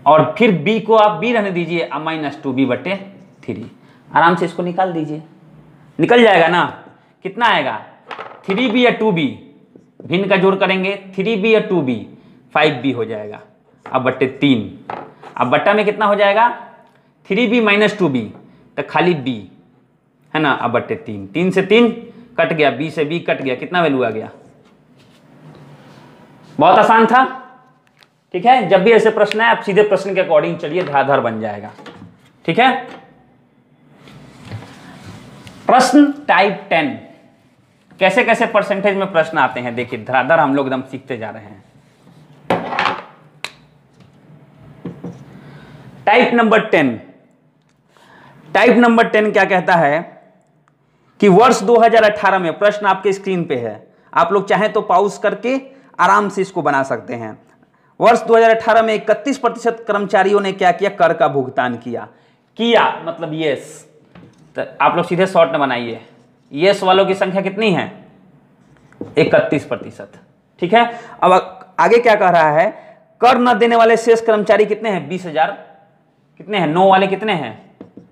और फिर b को आप b रहने दीजिए, अब माइनस 2b बट्टे 3। आराम से इसको निकाल दीजिए, निकल जाएगा ना। कितना आएगा? 3b या 2b, भिन्न का जोड़ करेंगे, 3b या 2b, 5b हो जाएगा अब बट्टे 3। अब बट्टा में कितना हो जाएगा? 3b माइनस 2b, तो खाली b है ना, अब बट्टे 3। 3 से 3 कट गया, b से b कट गया, कितना वैल्यू आ गया? बहुत आसान था। ठीक है, जब भी ऐसे प्रश्न है आप सीधे प्रश्न के अकॉर्डिंग चलिए, धराधर बन जाएगा। ठीक है, प्रश्न टाइप 10 कैसे कैसे परसेंटेज में प्रश्न आते हैं, देखिए धराधर हम लोग एकदम सीखते जा रहे हैं। टाइप नंबर 10, टाइप नंबर 10 क्या कहता है कि वर्ष 2018 में, प्रश्न आपके स्क्रीन पे है, आप लोग चाहें तो पॉज करके आराम से इसको बना सकते हैं। वर्ष 2018 में 31% कर्मचारियों ने क्या किया? कर का भुगतान किया। किया मतलब यस, तो आप लोग सीधे शॉर्ट में बनाइए। यस वालों की संख्या कितनी है? 31%। ठीक है, अब आगे क्या कह रहा है? कर न देने वाले शेष कर्मचारी कितने हैं? 20,000। कितने हैं? 9 वाले कितने हैं?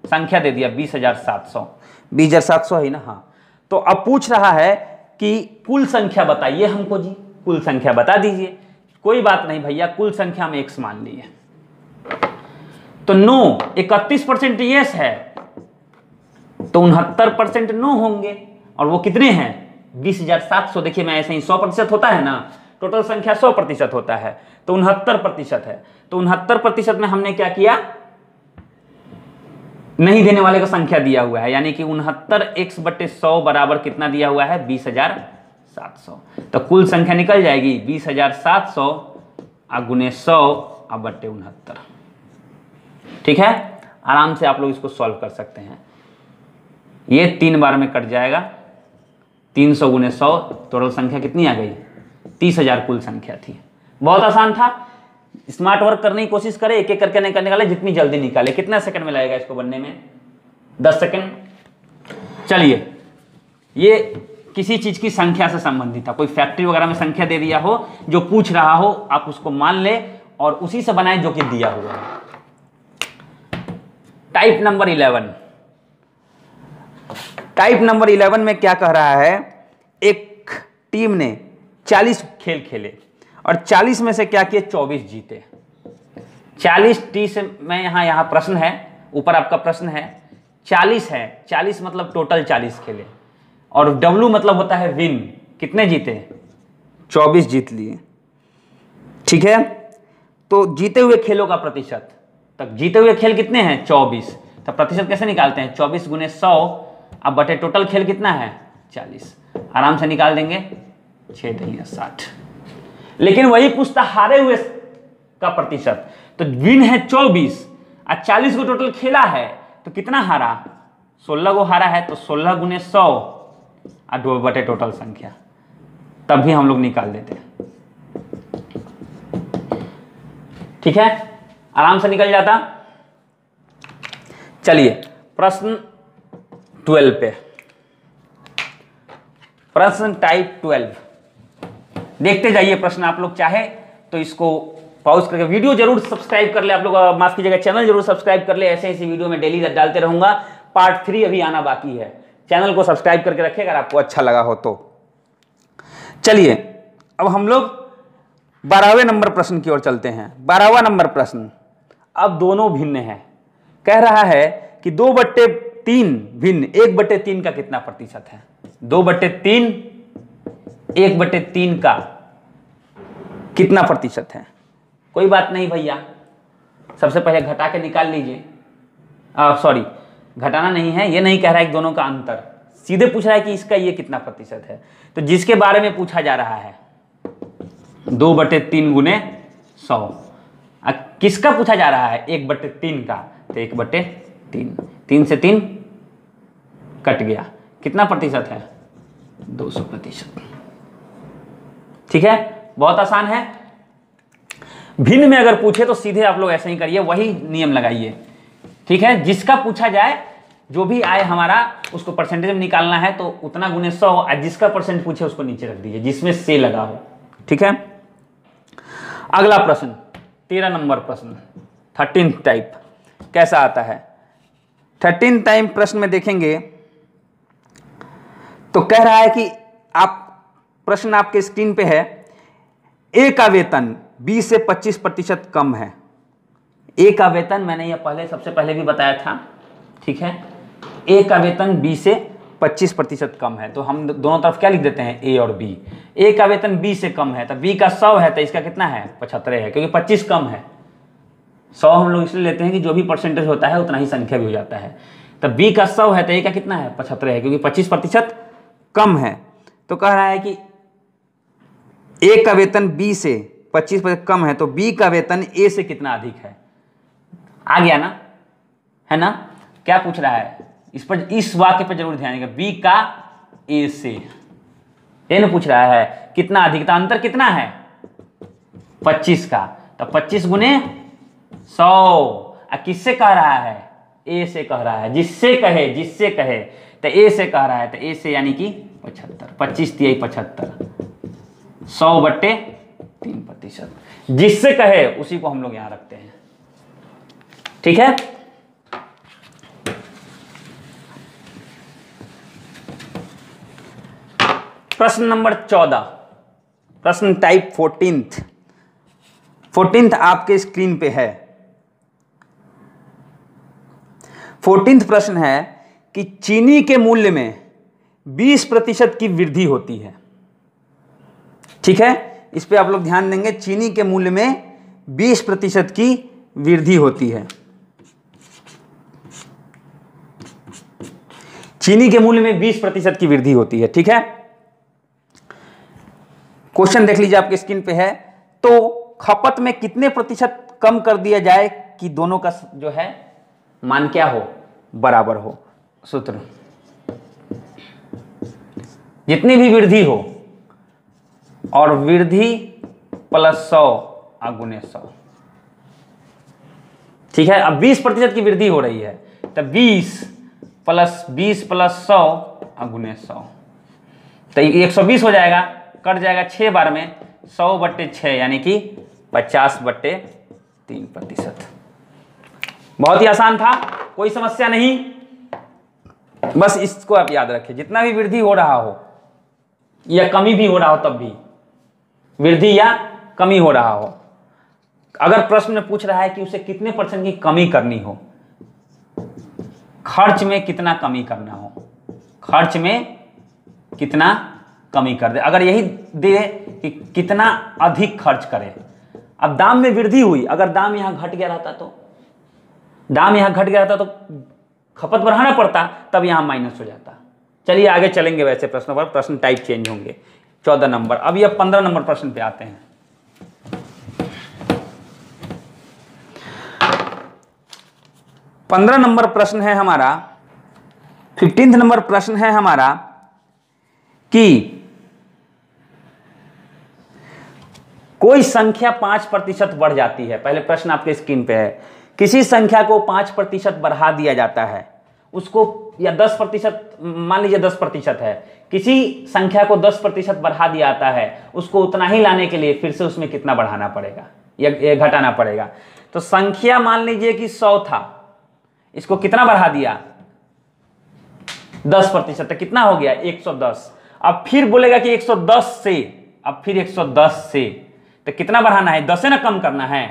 संख्या दे दिया 20,700। 20,700 है ना? हाँ, तो अब पूछ रहा है कि कुल संख्या बताइए हमको जी, कुल संख्या बता दीजिए। कोई बात नहीं भैया, कुल संख्या में x मान लिए, तो 9 31% यस है, तो 69% नो होंगे, और वो कितने हैं? 20,700। देखिए मैं ऐसे ही 100% होता है ना, टोटल संख्या 100% होता है, तो 69% है। तो 69% में हमने क्या किया? नहीं देने वाले का संख्या दिया हुआ है, यानी कि 69x बट्टे 100 बराबर कितना दिया हुआ है? 20,700। तो कुल संख्या निकल जाएगी 20,700 गुने 100 अब बट्टे 69। ठीक है, आराम से आप लोग इसको सॉल्व कर सकते हैं। ये 3 बार में कट जाएगा, 300 गुने 100, टोटल संख्या कितनी आ गई? 30,000 कुल संख्या थी। बहुत आसान था, स्मार्ट वर्क करने की कोशिश करें, एक एक करके निकाले, जितनी जल्दी निकाले। कितना सेकंड में लगेगा इसको बनने में? 10 सेकंड। चलिए, ये किसी चीज की संख्या से संबंधित था, कोई फैक्ट्री वगैरह में संख्या दे दिया हो, जो पूछ रहा हो आप उसको मान ले और उसी से बनाए जो कि दिया हुआ है। टाइप नंबर 11, टाइप नंबर 11 में क्या कह रहा है? एक टीम ने 40 खेल खेले और 40 में से क्या किए? 24 जीते। 40 टी से मैं यहाँ प्रश्न है, ऊपर आपका प्रश्न है, 40 है, 40 मतलब टोटल 40 खेले, और W मतलब होता है विन। कितने जीते? 24 जीत लिए। ठीक है, तो जीते हुए खेलों का प्रतिशत, तक जीते हुए खेल कितने हैं? 24। तो प्रतिशत कैसे निकालते हैं? 24 गुने 100 अब बटे टोटल खेल कितना है? 40। आराम से निकाल देंगे, 6 × 60। लेकिन वही पूछता हारे हुए का प्रतिशत, तो विन है 24 और 40 को टोटल खेला है, तो कितना हारा? 16 को हारा है, तो 16 गुने 100 और 2 बटे टोटल संख्या, तब भी हम लोग निकाल देते हैं। ठीक है, आराम से निकल जाता। चलिए प्रश्न 12 पे, प्रश्न टाइप 12। देखते जाइए प्रश्न, आप लोग चाहे तो इसको पॉज करके वीडियो जरूर सब्सक्राइब कर ले, आप लोग माफ कीजिएगा चैनल जरूर सब्सक्राइब कर ले, ऐसे ऐसी वीडियो में डेली डालते रहूंगा। पार्ट 3 अभी आना बाकी है, चैनल को सब्सक्राइब करके रखिए अगर आपको अच्छा लगा हो तो। चलिए अब हम लोग 12वें नंबर प्रश्न की ओर चलते हैं। 12वां नंबर प्रश्न, अब दोनों भिन्न है। कह रहा है कि 2/3 भिन्न 1/3 का कितना प्रतिशत है। 2/3 1/3 का कितना प्रतिशत है। कोई बात नहीं भैया, सबसे पहले घटा के निकाल लीजिए। सॉरी, घटाना नहीं है, ये नहीं कह रहा है कि दोनों का अंतर, सीधे पूछ रहा है कि इसका ये कितना प्रतिशत है। तो जिसके बारे में पूछा जा रहा है 2/3 गुने 100, किसका पूछा जा रहा है 1/3 का, तो 1/3, 3 से 3 कट गया, कितना प्रतिशत है 200%। ठीक है, बहुत आसान है। भिन्न में अगर पूछे तो सीधे आप लोग ऐसे ही करिए, वही नियम लगाइए। ठीक है, जिसका पूछा जाए जो भी आए हमारा उसको परसेंटेज में निकालना है, तो उतना गुने 100, और जिसका परसेंट पूछे उसको नीचे रख दीजिए जिसमें से लगा हो। ठीक है, अगला प्रश्न 13 नंबर प्रश्न 13th टाइप कैसा आता है। 13th टाइप प्रश्न में देखेंगे तो कह रहा है कि आप, प्रश्न आपके स्क्रीन पे है, ए का वेतन 20 से 25% कम है। ए का वेतन मैंने यह पहले सबसे पहले भी बताया था। ठीक है, ए का वेतन 20 से 25% कम है, तो हम दोनों तरफ क्या लिख देते हैं, ए और बी। ए का वेतन 20 से कम है, तो बी का 100 है, तो इसका कितना है 75 है, क्योंकि 25 कम है। 100 हम लोग इसलिए लेते हैं कि जो भी परसेंटेज होता है उतना ही संख्या भी हो जाता है। तो बी का 100 है, तो ए का कितना है 75 है, क्योंकि 25% कम है। तो कह रहा है कि ए का वेतन बी से 25% कम है, तो बी का वेतन ए से कितना अधिक है। आ गया ना, है ना। क्या पूछ रहा है, इस पर, इस वाक्य पर जरूर ध्यान देगा, बी का ए से, ये ना पूछ रहा है कितना अधिकता, अंतर कितना है 25 का, तो 25 गुने 100। किससे कह रहा है, ए से कह रहा है, जिससे कहे तो ए से कह रहा है, तो ए से यानी कि 75, 25 × 75, 100/3%। जिससे कहे उसी को हम लोग यहां रखते हैं। ठीक है, प्रश्न नंबर 14, प्रश्न टाइप 14th आपके स्क्रीन पे है। 14th प्रश्न है कि चीनी के मूल्य में 20% की वृद्धि होती है। ठीक है, इस पे आप लोग ध्यान देंगे, चीनी के मूल्य में 20% की वृद्धि होती है। चीनी के मूल्य में 20% की वृद्धि होती है। ठीक है, क्वेश्चन देख लीजिए आपके स्क्रीन पे है, तो खपत में कितने प्रतिशत कम कर दिया जाए कि दोनों का जो है मान क्या हो, बराबर हो। सूत्र, जितनी भी वृद्धि हो और वृद्धि प्लस 100 गुने 100। ठीक है, अब 20% की वृद्धि हो रही है, तो 20 + 100 गुने 100, तो 120 हो जाएगा, कट जाएगा 6 बार में, 100/6 यानी कि 50/3%। बहुत ही आसान था, कोई समस्या नहीं, बस इसको आप याद रखिए। जितना भी वृद्धि हो रहा हो या कमी भी हो रहा हो, तब भी वृद्धि या कमी हो रहा हो, अगर प्रश्न में पूछ रहा है कि उसे कितने % की कमी करनी हो, खर्च में कितना कमी करना हो, खर्च में कितना कमी कर दे, अगर यही दे कि कितना अधिक खर्च करे। अब दाम में वृद्धि हुई, अगर दाम यहां घट गया रहता तो खपत बढ़ाना पड़ता, तब यहां माइनस हो जाता। चलिए आगे चलेंगे, वैसे प्रश्नों पर प्रश्न टाइप चेंज होंगे। 14 नंबर, अब यह 15 नंबर प्रश्न पे आते हैं। 15 नंबर प्रश्न है हमारा, 15th नंबर प्रश्न है हमारा कि कोई संख्या 5% बढ़ जाती है। पहले प्रश्न आपके स्क्रीन पे है, किसी संख्या को 5% बढ़ा दिया जाता है, उसको, या 10%, मान लीजिए 10% है, किसी संख्या को 10% बढ़ा दिया जाता है, उसको उतना ही लाने के लिए फिर से उसमें कितना बढ़ाना पड़ेगा या घटाना पड़ेगा। तो संख्या मान लीजिए कि 100 था, इसको कितना बढ़ा दिया, 10%, तो कितना हो गया 110। अब फिर बोलेगा कि 110 से, अब फिर 110 से, तो कितना बढ़ाना है, 10 से ना कम करना है।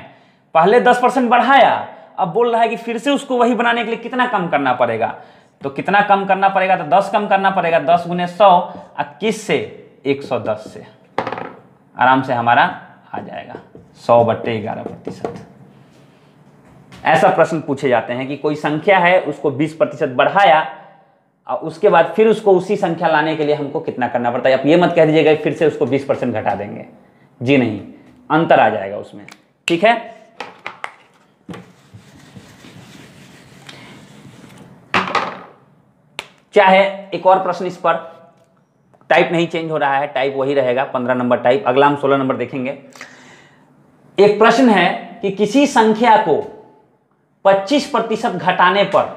पहले 10% बढ़ाया, अब बोल रहा है कि फिर से उसको वही बनाने के लिए कितना कम करना पड़ेगा, तो कितना कम करना पड़ेगा, तो 10 कम करना पड़ेगा। 10 गुने 100, 21 से 110 से आराम से हमारा आ जाएगा 100/11%। ऐसा प्रश्न पूछे जाते हैं कि कोई संख्या है, उसको 20% बढ़ाया और उसके बाद फिर उसको उसी संख्या लाने के लिए हमको कितना करना पड़ता है। आप ये मत कह दीजिएगा फिर से उसको 20% घटा देंगे, जी नहीं, अंतर आ जाएगा उसमें, ठीक है। चाहे एक और प्रश्न इस पर, टाइप नहीं चेंज हो रहा है, टाइप वही रहेगा, 15 नंबर टाइप। अगला हम 16 नंबर देखेंगे। एक प्रश्न है कि किसी संख्या को 25% घटाने पर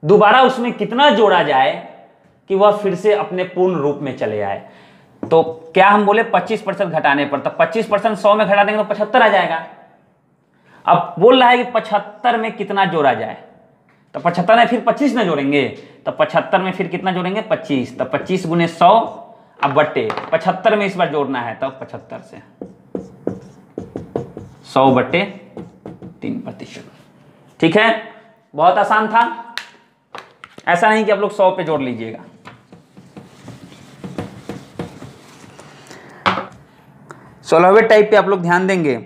दोबारा उसमें कितना जोड़ा जाए कि वह फिर से अपने पूर्ण रूप में चले आए। तो क्या हम बोले 25% घटाने पर, तो 25% 100 में घटा देंगे तो 75 आ जाएगा। अब बोल रहा है कि 75 में कितना जोड़ा जाए, तो 75 में फिर 25 ना जोड़ेंगे, तो 75 में फिर कितना जोड़ेंगे 25, तो 25 गुने 100 अब बट्टे 75 में इस बार जोड़ना है, तो 75 से 100/3%। ठीक है, बहुत आसान था, ऐसा नहीं कि आप लोग 100 पे जोड़ लीजिएगा। सोलहवें टाइप पे आप लोग ध्यान देंगे।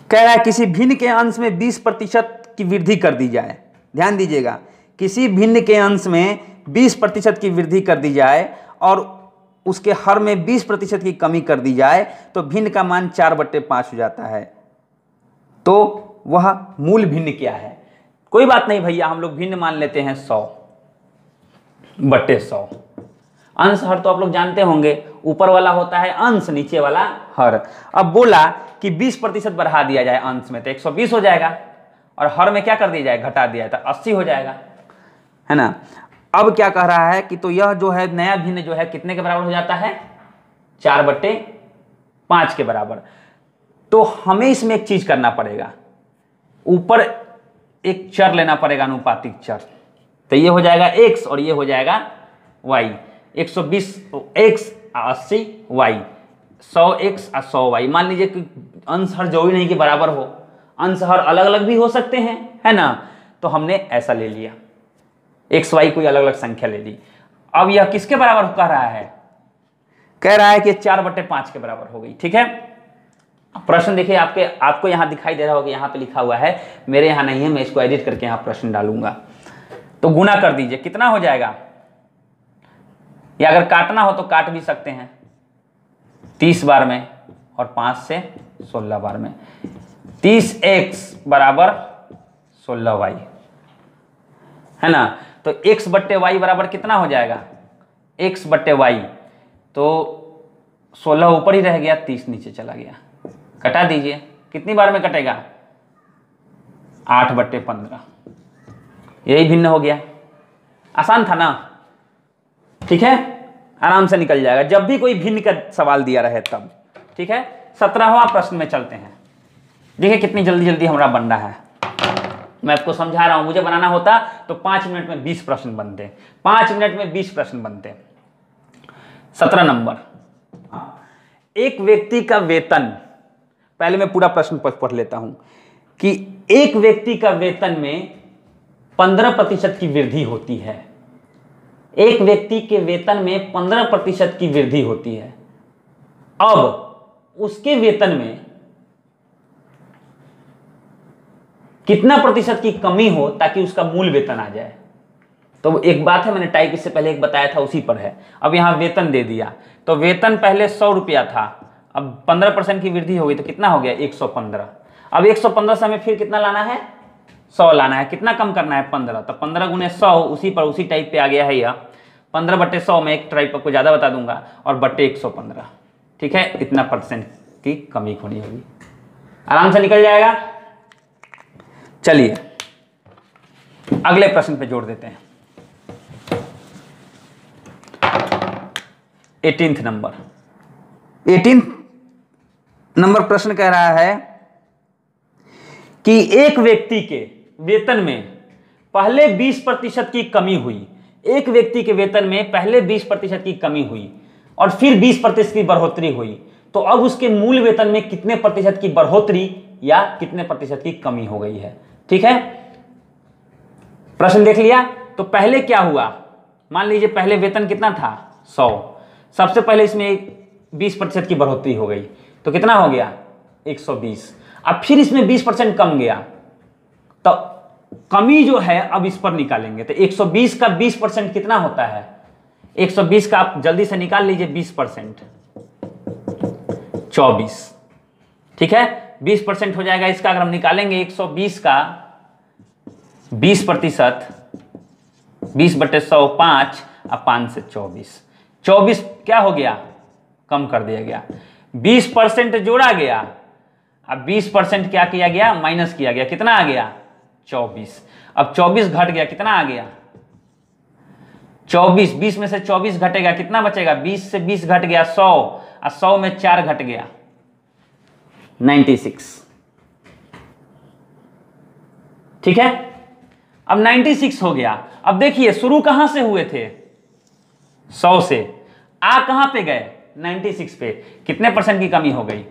कह रहा है किसी भिन्न के अंश में 20% की वृद्धि कर दी जाए। ध्यान दीजिएगा, किसी भिन्न के अंश में 20% की वृद्धि कर दी जाए और उसके हर में 20% की कमी कर दी जाए तो भिन्न का मान 4/5 हो जाता है। तो वह मूल भिन्न क्या है? कोई बात नहीं भैया, हम लोग भिन्न मान लेते हैं 100/100। अंश हर तो आप लोग जानते होंगे, ऊपर वाला होता है अंश, नीचे वाला हर। अब बोला कि 20% बढ़ा दिया जाए अंश में तो 120 हो जाएगा, और हर में क्या कर दिया जाए, घटा दिया जाए तो 80 हो जाएगा, है ना। अब क्या कह रहा है कि तो यह जो है नया भिन्न जो है कितने के बराबर हो जाता है, 4/5 के बराबर। तो हमें इसमें एक चीज करना पड़ेगा, ऊपर एक चर लेना पड़ेगा, अनुपातिक चर। तो ये हो जाएगा x और ये हो जाएगा y। 120 x 80 y, 100x और 100y। मान लीजिए कि अंश हर जरूरी नहीं कि बराबर हो, अंश हर अलग अलग भी हो सकते हैं, है ना। तो हमने ऐसा ले लिया, x y कोई अलग अलग संख्या ले ली। अब यह किसके बराबर कह रहा है, कह रहा है कि 4/5 के बराबर हो गई। ठीक है, प्रश्न देखिए आपको यहां दिखाई दे रहा होगा, यहां पे लिखा हुआ है, मेरे यहां नहीं है, मैं इसको एडिट करके यहां प्रश्न डालूंगा। तो गुना कर दीजिए, कितना हो जाएगा, या अगर काटना हो तो काट भी सकते हैं, 30 बार में और 5 से 16 बार में। 30x बराबर 16y, है ना। तो x/y बराबर कितना हो जाएगा, x/y। तो 16 ऊपर ही रह गया, 30 नीचे चला गया, कटा दीजिए। कितनी बार में कटेगा, 8/15। यही भिन्न हो गया, आसान था ना। ठीक है, आराम से निकल जाएगा जब भी कोई भिन्न का सवाल दिया रहे तब। ठीक है, 17वां प्रश्न में चलते हैं। देखिए कितनी जल्दी जल्दी हमारा बन रहा है, मैं आपको समझा रहा हूं। मुझे बनाना होता तो 5 मिनट में 20 प्रश्न बनते, 5 मिनट में 20 प्रश्न बनते। 17 नंबर, एक व्यक्ति का वेतन, पहले मैं पूरा प्रश्न पढ़ लेता हूं कि एक व्यक्ति का वेतन में 15% की वृद्धि होती है। एक व्यक्ति के वेतन में 15% की वृद्धि होती है। अब उसके वेतन में कितना प्रतिशत की कमी हो ताकि उसका मूल वेतन आ जाए। तो एक बात है, मैंने टाइप इससे पहले एक बताया था, उसी पर है। अब यहां वेतन दे दिया, तो वेतन पहले 100 रुपया था, अब 15% की वृद्धि हो गई तो कितना हो गया, 115। अब 115 से हमें फिर कितना लाना है, 100 लाना है। कितना कम करना है, 15। तो 15 गुने 100 उसी पर उसी टाइप पे आ गया है यह 15/100 में एक टाइप आपको ज्यादा बता दूंगा, और बट्टे 115। ठीक है, इतना % की कमी होनी होगी, आराम से निकल जाएगा। चलिए अगले प्रश्न पे जोड़ देते हैं। 18th नंबर प्रश्न कह रहा है कि एक व्यक्ति के वेतन में पहले 20% की कमी हुई। एक व्यक्ति के वेतन में पहले 20% की कमी हुई और फिर 20% की बढ़ोतरी हुई, तो अब उसके मूल वेतन में कितने प्रतिशत की बढ़ोतरी या कितने प्रतिशत की कमी हो गई है। ठीक है, प्रश्न देख लिया। तो पहले क्या हुआ, मान लीजिए पहले वेतन कितना था 100, सबसे पहले इसमें 20% की बढ़ोतरी हो गई तो कितना हो गया 120। अब फिर इसमें 20% कम गया तो कमी जो है अब इस पर निकालेंगे। तो 120 का 20% कितना होता है, 120 का आप जल्दी से निकाल लीजिए 20%, 24। ठीक है, 20% हो जाएगा इसका। अगर हम निकालेंगे 120 का 20%, 20/100 5 और 5 से 24, 24 क्या हो गया, कम कर दिया गया। 20% जोड़ा गया, अब 20% क्या किया गया, माइनस किया गया, कितना आ गया 24। अब 24 घट गया, कितना आ गया 24। 20 में से 24 घटेगा, कितना बचेगा, 20 से 20 घट गया 100 और 100 में 4 घट गया 96। ठीक है, अब 96 हो गया। अब देखिए शुरू कहां से हुए थे 100 से, आ कहां पे गए 96 पे, कितने परसेंट की कमी हो गई,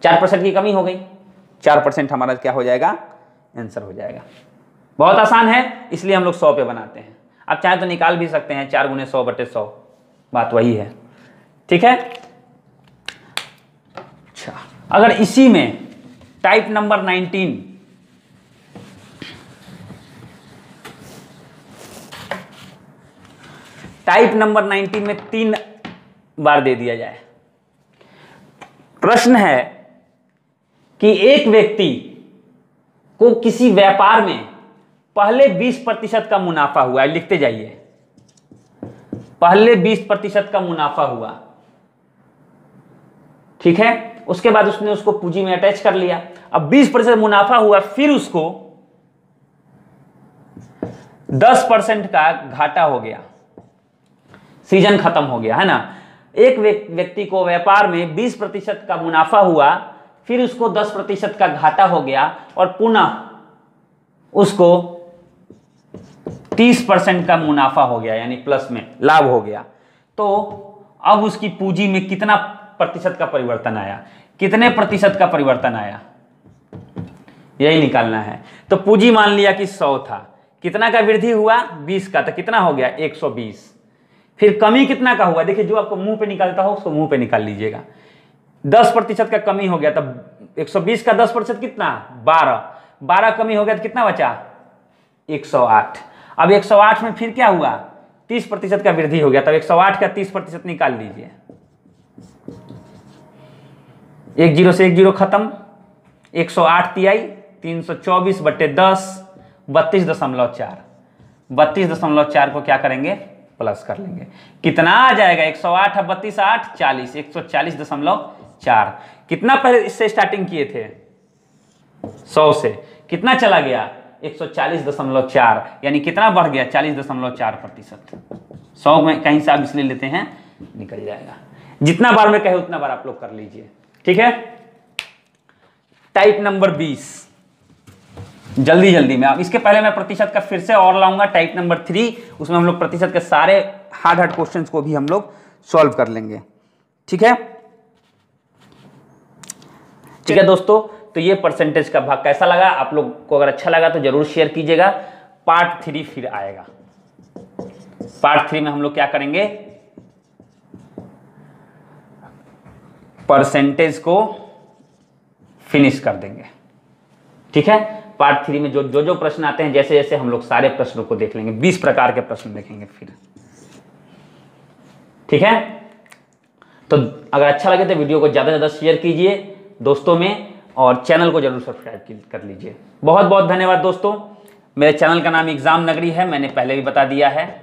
4% की कमी हो गई। 4% हमारा क्या हो जाएगा, आंसर हो जाएगा। बहुत आसान है, इसलिए हम लोग 100 पे बनाते हैं। आप चाहे तो निकाल भी सकते हैं 4 × 100/100, बात वही है। ठीक है, अच्छा अगर इसी में टाइप नंबर 19 में 3 बार दे दिया जाए। प्रश्न है कि एक व्यक्ति को किसी व्यापार में पहले 20% का मुनाफा हुआ है, लिखते जाइए, पहले 20% का मुनाफा हुआ। ठीक है, उसके बाद उसने उसको पूंजी में अटैच कर लिया। अब 20% मुनाफा हुआ, फिर उसको 10% का घाटा हो गया, सीजन खत्म हो गया, है ना। एक व्यक्ति को व्यापार में 20% का मुनाफा हुआ, फिर उसको 10% का घाटा हो गया और पुनः उसको 30% का मुनाफा हो गया, यानी प्लस में लाभ हो गया। तो अब उसकी पूंजी में कितना प्रतिशत का परिवर्तन आया, कितने प्रतिशत का परिवर्तन आया, यही निकालना है। तो पूंजी मान लिया कि 100 था, कितना का वृद्धि हुआ 20 का, तो कितना हो गया 120। फिर कमी कितना का हुआ, देखिए जो आपको मुंह पे निकालता हो उसको मुंह पे निकाल लीजिएगा। 10% का कमी हो गया, तब 120 का 10% कितना 12 कमी हो गया तो कितना बचा 108। अब 108 में फिर क्या हुआ 30% का वृद्धि हो गया, तब 108 का 30% निकाल लीजिए। 1 0 से 1 0 खत्म, 108 तिहाई 324/10 32.4। 32.4 को क्या करेंगे प्लस कर लेंगे, कितना आ जाएगा 108 और 32 8 40, 140.4। कितना पहले इससे स्टार्टिंग किए थे 100 से, कितना चला गया 140.4, यानी कितना बढ़ गया 40.4%। 100 में कहीं से आप इसलिए लेते हैं निकल जाएगा। जितना बार मैं कहे उतना बार आप लोग कर लीजिए। ठीक है, टाइप नंबर 20 जल्दी में। अब इसके पहले मैं प्रतिशत का फिर से और लाऊंगा टाइप नंबर 3, उसमें हम लोग प्रतिशत के सारे हार्ड क्वेश्चंस को भी हम लोग सॉल्व कर लेंगे। ठीक है दोस्तों, तो ये परसेंटेज का भाग कैसा लगा आप लोग को, अगर अच्छा लगा तो जरूर शेयर कीजिएगा। पार्ट 3 फिर आएगा। पार्ट 3 में हम लोग क्या करेंगे, परसेंटेज को फिनिश कर देंगे। ठीक है, पार्ट 3 में जो प्रश्न आते हैं, जैसे जैसे हम लोग सारे प्रश्नों को देख लेंगे, 20 प्रकार के प्रश्न देखेंगे फिर। ठीक है, तो अगर अच्छा लगे तो वीडियो को ज्यादा से ज्यादा शेयर कीजिए दोस्तों में, और चैनल को जरूर सब्सक्राइब कर लीजिए। बहुत बहुत धन्यवाद दोस्तों। मेरे चैनल का नाम एग्जाम नगरी है, मैंने पहले भी बता दिया है,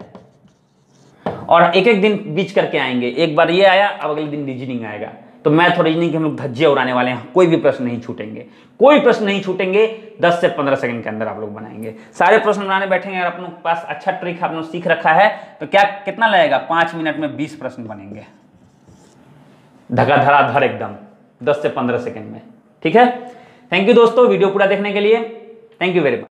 और एक एक दिन बीच करके आएंगे। एक बार ये आया, अब अगले दिन रीजनिंग आएगा, तो मैथ और रीजनिंग के हम लोग धज्जे उड़ाने वाले हैं, कोई भी प्रश्न नहीं छूटेंगे, कोई प्रश्न नहीं छूटेंगे। 10 से 15 सेकंड के अंदर आप लोग बनाएंगे, सारे प्रश्न बनाने बैठेंगे। अगर आप लोग के पास अच्छा ट्रिक आप लोग सीख रखा है तो क्या कितना लगेगा, 5 मिनट में 20 प्रश्न बनेंगे, धड़ाधड़ एकदम 10 से 15 सेकंड में। ठीक है, थैंक यू दोस्तों वीडियो पूरा देखने के लिए, थैंक यू वेरी मच।